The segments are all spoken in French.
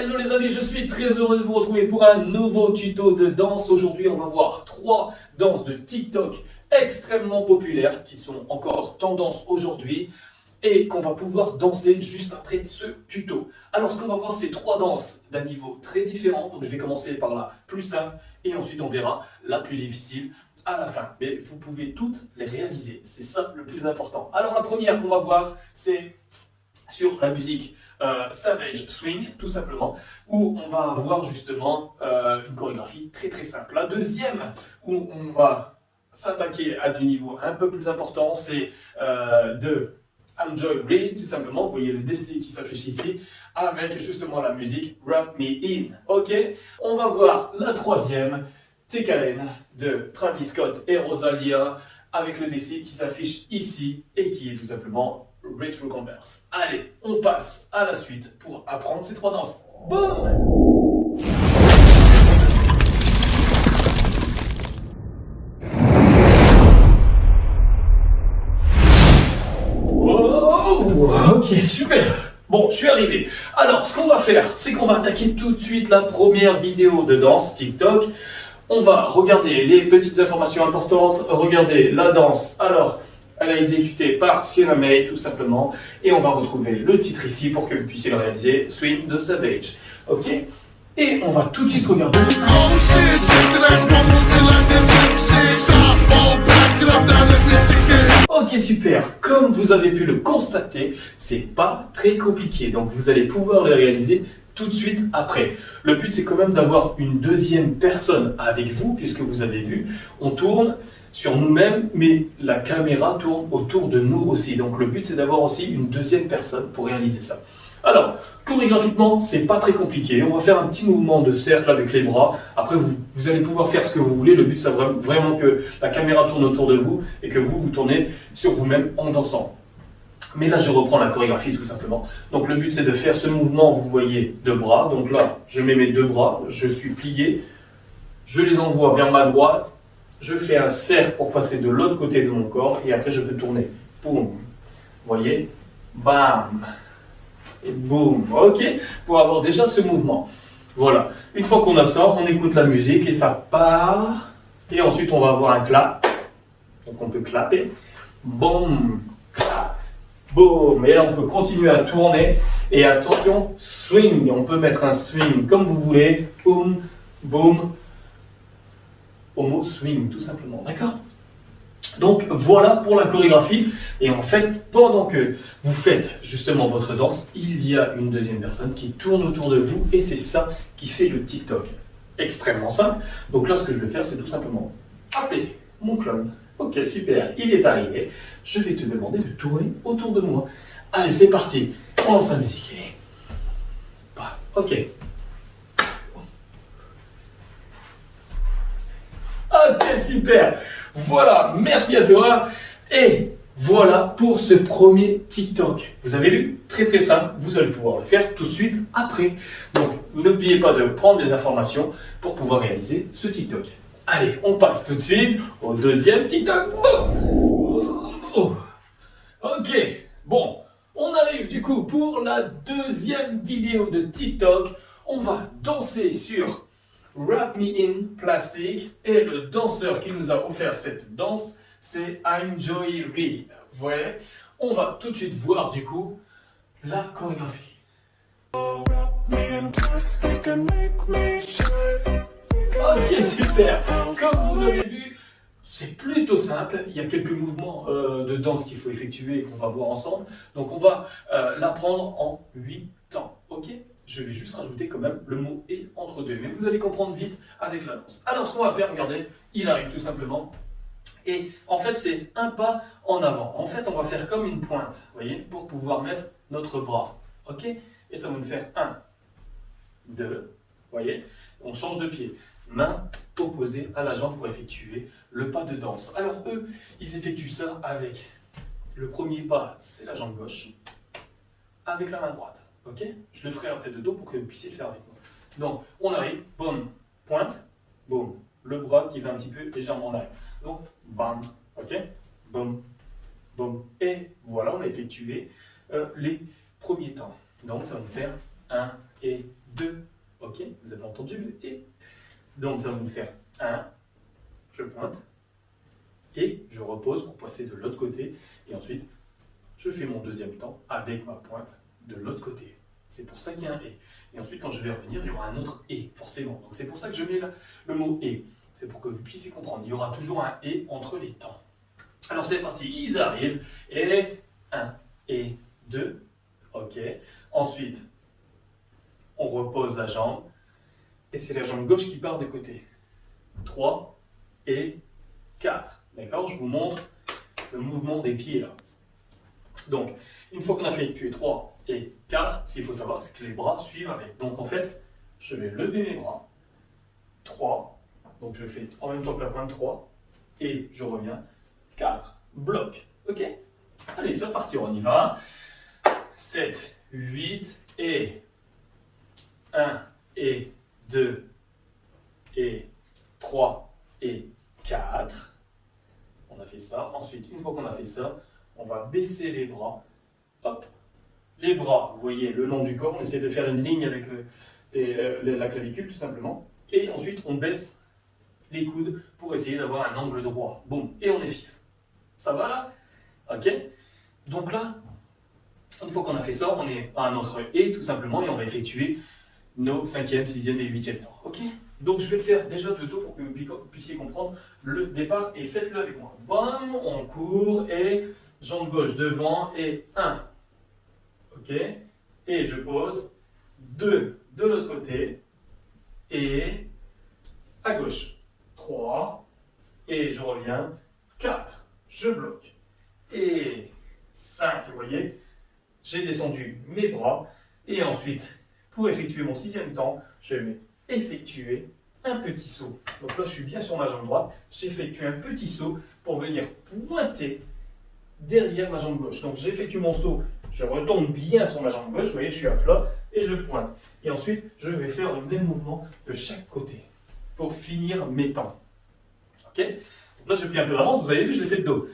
Hello les amis, je suis très heureux de vous retrouver pour un nouveau tuto de danse. Aujourd'hui, on va voir 3 danses de TikTok extrêmement populaires qui sont encore tendance aujourd'hui et qu'on va pouvoir danser juste après ce tuto. Alors, ce qu'on va voir, c'est 3 danses d'un niveau très différent. Donc, je vais commencer par la plus simple et ensuite on verra la plus difficile à la fin. Mais vous pouvez toutes les réaliser, c'est ça le plus important. Alors, la première qu'on va voir, c'est sur la musique Savage Swing, tout simplement, où on va avoir justement une chorégraphie très très simple. La deuxième, où on va s'attaquer à du niveau un peu plus important, c'est de Enjoy Read, tout simplement. Vous voyez le DC qui s'affiche ici, avec justement la musique Wrap Me In. Ok, on va voir la troisième, TKN, de Travis Scott et Rosalia, avec le DC qui s'affiche ici et qui est tout simplement Retro Converse. Allez, on passe à la suite pour apprendre ces 3 danses. Boum! Oh, ok, super. Bon, je suis arrivé. Alors, ce qu'on va faire, c'est qu'on va attaquer tout de suite la première vidéo de danse TikTok. On va regarder les petites informations importantes, regarder la danse. Alors, elle est exécutée par Sienna May, tout simplement. Et on va retrouver le titre ici pour que vous puissiez le réaliser, Swing de Savage. Ok? Et on va tout de suite regarder. Ok, super. Comme vous avez pu le constater, c'est pas très compliqué. Donc vous allez pouvoir le réaliser tout de suite après. Le but, c'est quand même d'avoir une deuxième personne avec vous, puisque vous avez vu, on tourne sur nous-mêmes, mais la caméra tourne autour de nous aussi. Donc le but, c'est d'avoir aussi une deuxième personne pour réaliser ça. Alors, chorégraphiquement, c'est pas très compliqué. On va faire un petit mouvement de cercle avec les bras. Après, vous allez pouvoir faire ce que vous voulez. Le but, c'est vraiment que la caméra tourne autour de vous et que vous tournez sur vous-même en dansant. Mais là, je reprends la chorégraphie tout simplement. Donc le but, c'est de faire ce mouvement, vous voyez, de bras. Donc là, je mets mes 2 bras, je suis plié, je les envoie vers ma droite, je fais un cercle pour passer de l'autre côté de mon corps et après, je peux tourner. Boum. Vous voyez? Bam. Et boum. Ok? Pour avoir déjà ce mouvement. Voilà. Une fois qu'on a ça, on écoute la musique et ça part. Et ensuite, on va avoir un clap. Donc on peut clapper. Boum. Clap. Boum, et là on peut continuer à tourner, et attention, swing, on peut mettre un swing comme vous voulez, boum, boum, au mot swing tout simplement, d'accord? Donc voilà pour la chorégraphie, et en fait, pendant que vous faites justement votre danse, il y a une deuxième personne qui tourne autour de vous, et c'est ça qui fait le TikTok. Extrêmement simple, donc là ce que je vais faire, c'est tout simplement appeler mon clone. Ok, super, il est arrivé. Je vais te demander de tourner autour de moi. Allez, c'est parti. On lance la musique. Ok. Ok, super. Voilà, merci à toi. Et voilà pour ce premier TikTok. Vous avez vu? Très très simple. Vous allez pouvoir le faire tout de suite après. Donc, n'oubliez pas de prendre les informations pour pouvoir réaliser ce TikTok. Allez, on passe tout de suite au deuxième TikTok. Oh. Ok, bon, on arrive du coup pour la deuxième vidéo de TikTok. On va danser sur Wrap Me In Plastic et le danseur qui nous a offert cette danse, c'est Enjoy Read. Vous voyez, on va tout de suite voir du coup la chorégraphie. Ok, super. Comme vous avez vu, c'est plutôt simple. Il y a quelques mouvements de danse qu'il faut effectuer et qu'on va voir ensemble. Donc, on va l'apprendre en 8 temps. Ok? Je vais juste rajouter quand même le mot « et » entre deux. Mais vous allez comprendre vite avec la danse. Alors, ce qu'on va faire, regardez, il arrive tout simplement. Et en fait, c'est un pas en avant. En fait, on va faire comme une pointe, vous voyez, pour pouvoir mettre notre bras. Ok? Et ça va nous faire 1, 2, vous voyez? On change de pied. Main opposée à la jambe pour effectuer le pas de danse. Alors eux, ils effectuent ça avec le premier pas, c'est la jambe gauche, avec la main droite. Ok? Je le ferai après de dos pour que vous puissiez le faire avec moi. Donc, on arrive, boum, pointe, boum, le bras qui va un petit peu légèrement en arrière. Donc, bam, ok? Boum, boum. Et voilà, on a effectué les premiers temps. Donc, ça va nous faire 1 et 2 entendu le et. Donc ça va nous faire 1, je pointe, et je repose pour passer de l'autre côté, et ensuite je fais mon deuxième temps avec ma pointe de l'autre côté. C'est pour ça qu'il y a un et. Et ensuite quand je vais revenir, il y aura un autre et, forcément. Donc c'est pour ça que je mets le mot et. C'est pour que vous puissiez comprendre. Il y aura toujours un et entre les temps. Alors c'est parti, ils arrivent, et 1 et 2, ok. Ensuite, on repose la jambe, et c'est la jambe gauche qui part de côté. 3 et 4, d'accord? Je vous montre le mouvement des pieds là. Donc, une fois qu'on a effectué 3 et 4, ce qu'il faut savoir, c'est que les bras suivent avec. Donc en fait, je vais lever mes bras, 3, donc je fais en même temps que la pointe 3, et je reviens, 4, bloc, ok? Allez, c'est parti, on y va. 7, 8, et 1, et 2, et 3, et 4. On a fait ça. Ensuite, une fois qu'on a fait ça, on va baisser les bras. Hop. Les bras, vous voyez, le long du corps, on essaie de faire une ligne avec la clavicule, tout simplement. Et ensuite, on baisse les coudes pour essayer d'avoir un angle droit. Boum, et on est fixe. Ça va là? Ok? Donc là, une fois qu'on a fait ça, on est à notre et tout simplement, et on va effectuer nos 5e, 6e et 8e temps. Ok? Donc je vais le faire déjà de dos pour que vous puissiez comprendre le départ, et faites-le avec moi. Bam, on court, et jambe gauche devant, et 1. Ok? Et je pose 2 de l'autre côté, et à gauche. 3, et je reviens, 4, je bloque, et 5, vous voyez, j'ai descendu mes bras, et ensuite, pour effectuer mon 6e temps, je vais effectuer un petit saut. Donc là, je suis bien sur ma jambe droite, j'effectue un petit saut pour venir pointer derrière ma jambe gauche. Donc j'effectue mon saut, je retombe bien sur ma jambe gauche, vous voyez, je suis à plat, et je pointe. Et ensuite, je vais faire le même mouvement de chaque côté, pour finir mes temps. Ok? Donc là, j'ai pris un peu d'avance, vous avez vu, je l'ai fait de dos.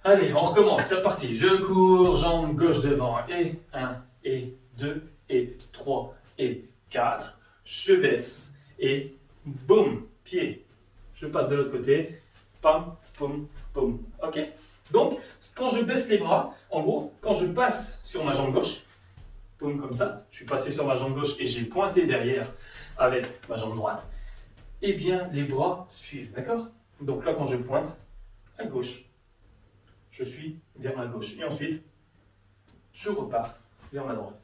Allez, on recommence, c'est reparti. Je cours, jambe gauche devant, et 1, et 2, et 3, et 4. Je baisse, et boum, pied. Je passe de l'autre côté, pam, poum, poum. Ok? Donc, quand je baisse les bras, en gros, quand je passe sur ma jambe gauche, poum, comme ça, je suis passé sur ma jambe gauche et j'ai pointé derrière avec ma jambe droite, eh bien, les bras suivent, d'accord? Donc là, quand je pointe à gauche, je suis vers ma gauche. Et ensuite, je repars vers ma droite.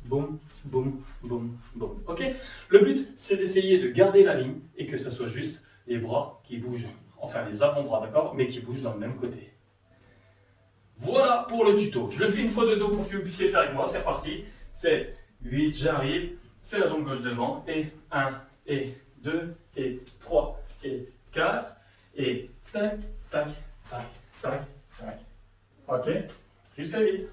Boum, boum, boum, boum. Ok? Le but, c'est d'essayer de garder la ligne et que ça soit juste les bras qui bougent. Enfin, les avant-bras, d'accord? Mais qui bougent dans le même côté. Voilà pour le tuto. Je le fais une fois de dos pour que vous puissiez le faire avec moi. C'est reparti. 7, 8, j'arrive. C'est la jambe gauche devant. Et 1, et 2, et 3, et 4. Et tac, tac, tac, tac, tac. Ok? Jusqu'à 8.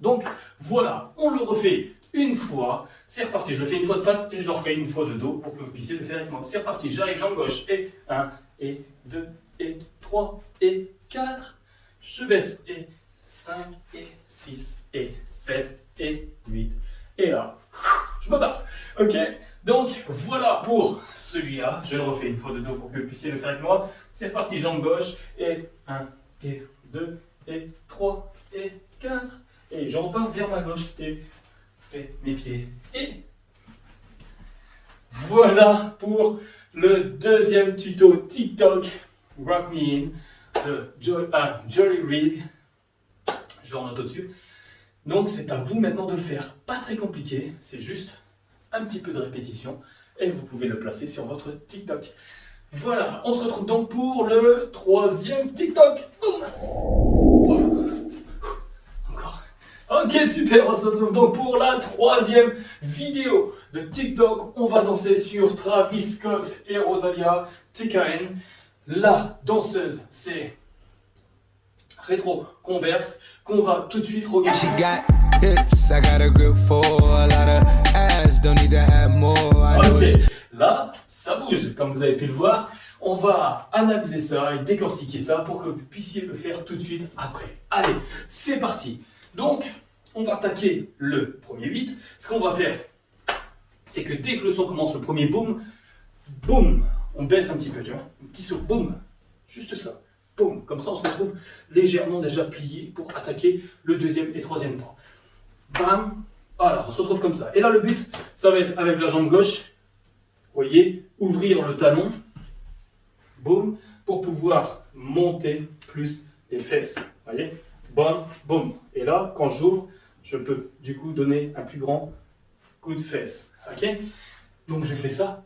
Donc, voilà. On le refait une fois. C'est reparti. Je le fais une fois de face et je le refais une fois de dos pour que vous puissiez le faire avec moi. C'est reparti. J'arrive jambe gauche. Et 1, et 2, et 3, et 4. Je baisse, et 5, et 6, et 7, et 8, et là, je me barre. Ok? Donc, voilà pour celui-là. Je le refais une fois de dos pour que vous puissiez le faire avec moi. C'est reparti, jambe gauche, et 1, et 2, et 3, et 4, et je repars vers ma gauche, et mes pieds, et voilà pour le deuxième tuto TikTok Rock Me In de Jory Reid. Je le renote au-dessus. Donc c'est à vous maintenant de le faire. Pas très compliqué, c'est juste un petit peu de répétition et vous pouvez le placer sur votre TikTok. Voilà, on se retrouve donc pour le 3e TikTok. Encore. Ok, super, on se retrouve donc pour la 3e vidéo de TikTok. On va danser sur Travis Scott et Rosalia TKN. La danseuse, c'est Rétro Converse qu'on va tout de suite regarder. Ok, là, ça bouge, comme vous avez pu le voir. On va analyser ça et décortiquer ça pour que vous puissiez le faire tout de suite après. Allez, c'est parti. Donc, on va attaquer le premier 8. Ce qu'on va faire, c'est que dès que le son commence, le premier boum, boum, on baisse un petit peu, tu vois. Un petit saut, boum, juste ça. Boum, comme ça on se retrouve légèrement déjà plié pour attaquer le deuxième et troisième temps. Bam, voilà, on se retrouve comme ça. Et là le but, ça va être avec la jambe gauche, vous voyez, ouvrir le talon, boum, pour pouvoir monter plus les fesses, vous voyez, boum, boum. Et là, quand j'ouvre, je peux du coup donner un plus grand coup de fesse, ok. Donc je fais ça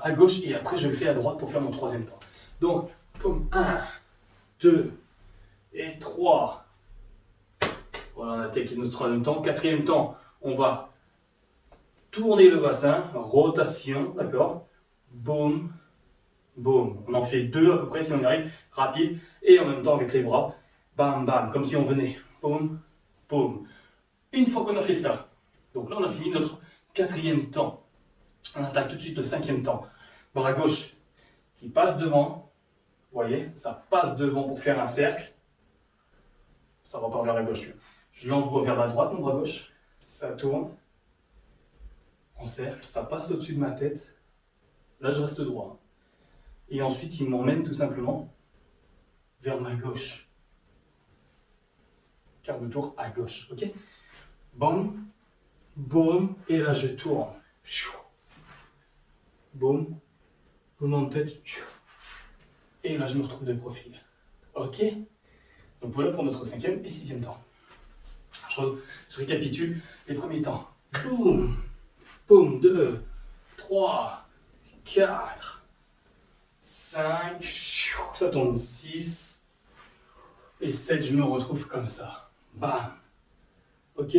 à gauche et après je le fais à droite pour faire mon troisième temps. Donc, boum, 1, 2 et 3. Voilà, on a attaqué notre troisième temps. Quatrième temps, on va tourner le bassin, rotation, d'accord. Boum, boum. On en fait 2 à peu près si on y arrive, rapide. Et en même temps avec les bras, bam, bam, comme si on venait. Boum, boum. Une fois qu'on a fait ça, donc là on a fini notre quatrième temps. On attaque tout de suite le cinquième temps. Bras gauche qui passe devant. Vous voyez, ça passe devant pour faire un cercle. Ça repart vers la gauche. Je l'envoie vers la droite, mon bras gauche. Ça tourne. En cercle, ça passe au-dessus de ma tête. Là, je reste droit. Et ensuite, il m'emmène tout simplement vers ma gauche. Quart de tour à gauche, ok? Boum, boum, et là, je tourne. Boum, mouvement de tête. Et là, je me retrouve de profil. Ok? Donc voilà pour notre cinquième et sixième temps. Je récapitule les premiers temps. Boum, boum, 2, 3, 4, 5, ça tourne 6 et 7, je me retrouve comme ça. Bam. Ok?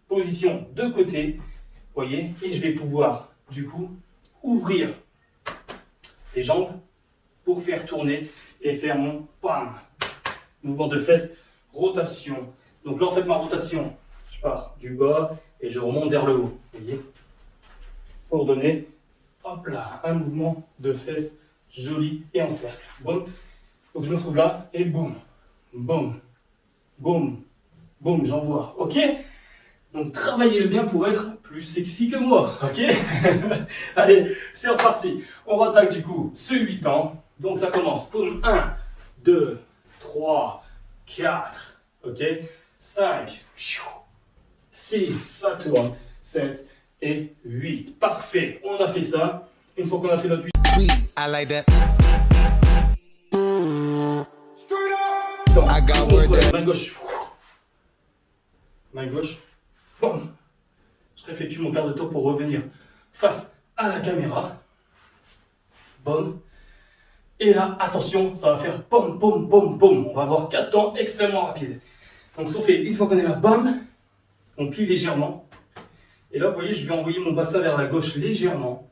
Position de côté, vous voyez? Et je vais pouvoir, du coup, ouvrir les jambes pour faire tourner et faire mon bam. Mouvement de fesses, rotation. Donc là, en fait, ma rotation, je pars du bas et je remonte vers le haut. Vous voyez? Pour donner, hop là, un mouvement de fesses joli et en cercle. Boum. Donc je me trouve là et boum, boum, boum, boum, j'envoie. Ok? Donc travaillez-le bien pour être plus sexy que moi. Ok? Allez, c'est reparti. On rattaque du coup ce 8 ans. Donc ça commence. Boum, 1, 2, 3, 4, ok, 5, 6, ça tourne, 7 et 8. Parfait, on a fait ça. Une fois qu'on a fait notre 8, Sweet, I like that. I got word that. main gauche. Main gauche. Boum. Je réeffectue mon quart de tour pour revenir face à la caméra. Boum. Et là, attention, ça va faire pom, pom, pom, pom. On va avoir 4 temps extrêmement rapides. Donc, ce qu'on fait, une fois qu'on est là, bam, on plie légèrement. Et là, vous voyez, je vais envoyer mon bassin vers la gauche légèrement,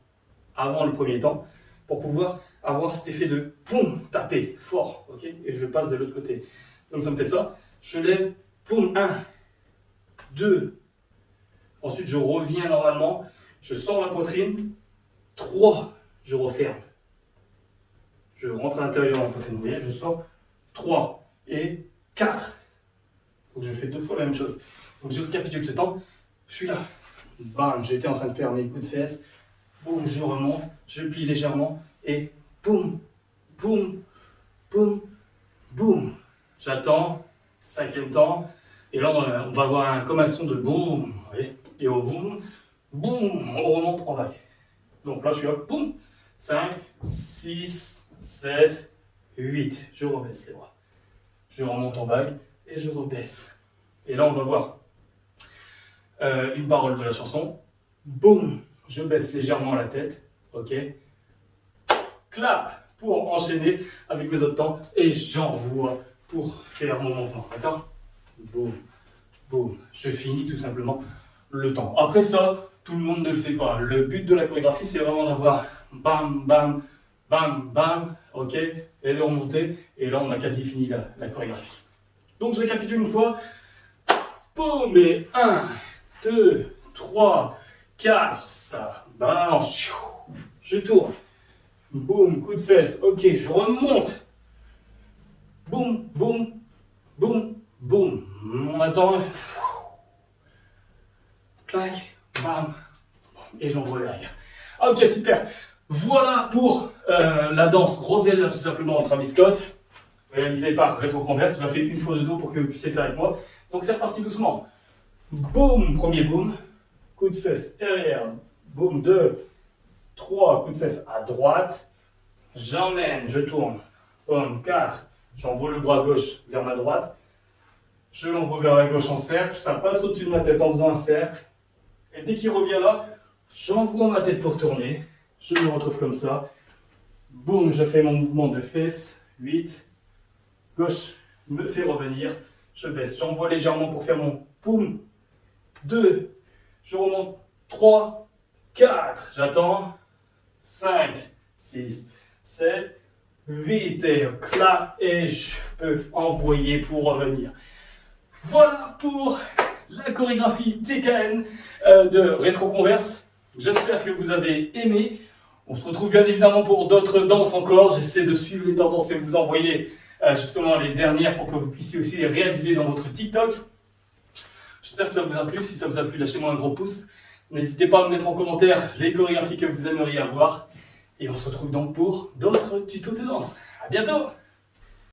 avant le premier temps, pour pouvoir avoir cet effet de poum, taper fort, ok? Et je passe de l'autre côté. Donc, ça me fait ça. Je lève, poum, 1, 2. Ensuite, je reviens normalement. Je sors la poitrine. 3, je referme. Je rentre à l'intérieur de la poitrine, vous voyez, je sors 3 et 4. Donc je fais 2 fois la même chose. Donc je récapitule ce temps. Je suis là. Bam, j'étais en train de faire mes coups de fesses. Boum, je remonte, je plie légèrement et boum, boum, boum, boum. J'attends, cinquième temps. Et là, on va avoir comme un son de boum. Vous voyez, et au boum, boum, on remonte en vague. Donc là, je suis là, boum, 5, 6, 7, 8. Je rebaisse les bras. Je remonte en vague et je rebaisse. Et là, on va voir une parole de la chanson. Boum, je baisse légèrement la tête. Ok. Clap pour enchaîner avec mes autres temps. Et j'envoie pour faire mon mouvement. D'accord? Boum, boum. Je finis tout simplement le temps. Après ça, tout le monde ne le fait pas. Le but de la chorégraphie, c'est vraiment d'avoir bam, bam, bam, bam, ok, et de remonter, et là on a quasi fini la chorégraphie. Donc je récapitule une fois, boum, et 1, 2, 3, 4, ça balance, je tourne, boum, coup de fesse, ok, je remonte, boum, boum, boum, boum, on attend, clac, bam, et j'envoie derrière. Ah, ok, super. Voilà pour la danse Roselia, tout simplement, en Travis Scott, réalisée par Rétroconverse. Je la fais une fois de dos pour que vous puissiez faire avec moi. Donc c'est reparti doucement. Boum, premier boum. Coup de fesse arrière. Boum, 2, 3, coup de fesse à droite. J'emmène, je tourne. Boum, 4. J'envoie le bras gauche vers ma droite. Je l'envoie vers la gauche en cercle. Ça passe au-dessus de ma tête en faisant un cercle. Et dès qu'il revient là, j'envoie ma tête pour tourner. Je me retrouve comme ça. Boum, je fais mon mouvement de fesses. 8. Gauche me fait revenir. Je baisse. J'envoie légèrement pour faire mon boum. 2. Je remonte. 3. 4. J'attends. 5. 6. 7. 8. Et là, et je peux envoyer pour revenir. Voilà pour la chorégraphie TKN de Rétroconverse. J'espère que vous avez aimé. On se retrouve bien évidemment pour d'autres danses encore. J'essaie de suivre les tendances et vous envoyer justement les dernières pour que vous puissiez aussi les réaliser dans votre TikTok. J'espère que ça vous a plu. Si ça vous a plu, lâchez-moi un gros pouce. N'hésitez pas à me mettre en commentaire les chorégraphies que vous aimeriez avoir. Et on se retrouve donc pour d'autres tutos de danse. À bientôt!